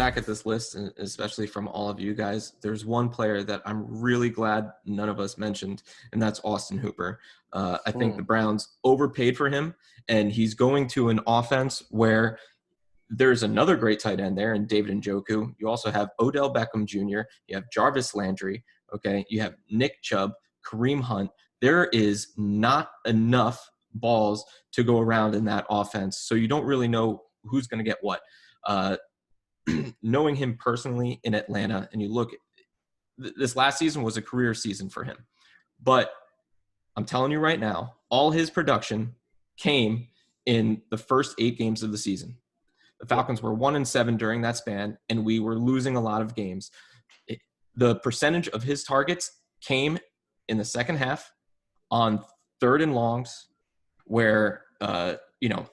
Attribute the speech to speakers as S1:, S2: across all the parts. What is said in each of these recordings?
S1: back at this list, and especially from all of you guys, there's one player that I'm really glad none of us mentioned, and that's Austin Hooper. I think the Browns overpaid for him, and he's going to an offense where there's another great tight end there in David Njoku. You also have Odell Beckham Jr. You have Jarvis Landry. Okay. You have Nick Chubb, Kareem Hunt. There is not enough balls to go around in that offense. So you don't really know who's going to get what. Knowing him personally in Atlanta, and you look, this last season was a career season for him. But I'm telling you right now, all his production came in the first 8 games of the season. The Falcons were 1-7 during that span, and we were losing a lot of games. The percentage of his targets came in the second half on 3rd and longs, where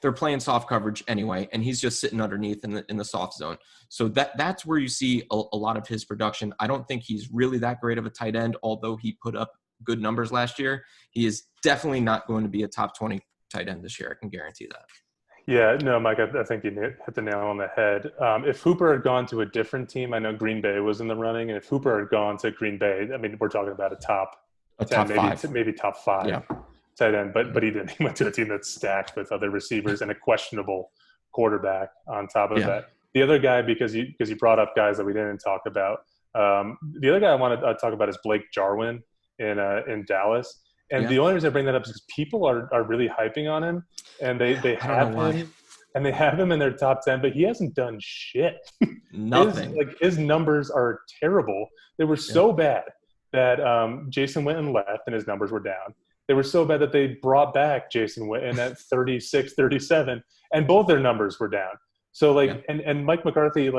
S1: they're playing soft coverage anyway, and he's just sitting underneath in the soft zone. So that's where you see a lot of his production. I don't think he's really that great of a tight end, although he put up good numbers last year. He is definitely not going to be a top 20 tight end this year. I can guarantee that.
S2: Yeah, no, Mike, I think you hit the nail on the head. If Hooper had gone to a different team, I know Green Bay was in the running, and if Hooper had gone to Green Bay, I mean, we're talking about a top 10, maybe top 5 tight end, but he didn't. He went to a team that's stacked with other receivers and a questionable quarterback on top of that. The other guy, because you brought up guys that we didn't talk about, the other guy I want to talk about is Blake Jarwin in Dallas. And the only reason I bring that up is because people are really hyping on him, and they have him, and they have him in their top 10, but he hasn't done shit.
S1: Nothing.
S2: His numbers are terrible. They were so bad that Jason Witten left, and his numbers were down. They were so bad that they brought back Jason Witten at 36, 37, and both their numbers were down. So and Mike McCarthy,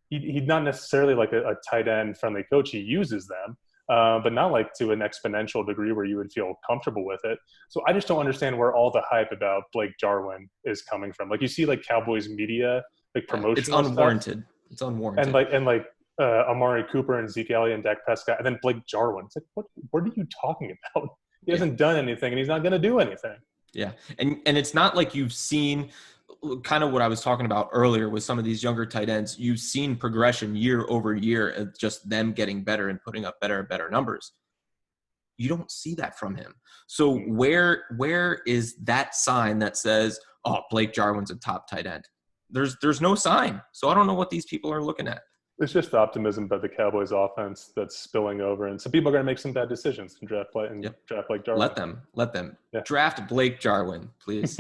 S2: he's not necessarily a tight end friendly coach. He uses them. But not to an exponential degree where you would feel comfortable with it. So I just don't understand where all the hype about Blake Jarwin is coming from. You see Cowboys media, promotional
S1: It's unwarranted.
S2: stuff.
S1: It's unwarranted.
S2: And Amari Cooper and Zeke Elliott and Dak Prescott, and then Blake Jarwin. It's what are you talking about? He hasn't done anything, and he's not going to do anything.
S1: Yeah, and it's not like you've seen kind of what I was talking about earlier with some of these younger tight ends. You've seen progression year over year of just them getting better and putting up better and better numbers. You don't see that from him. So where is that sign that says, oh, Blake Jarwin's a top tight end? There's no sign. So I don't know what these people are looking at.
S2: It's just optimism about the Cowboys offense that's spilling over, and some people are going to make some bad decisions and draft Blake Jarwin.
S1: Let them draft Blake Jarwin, please.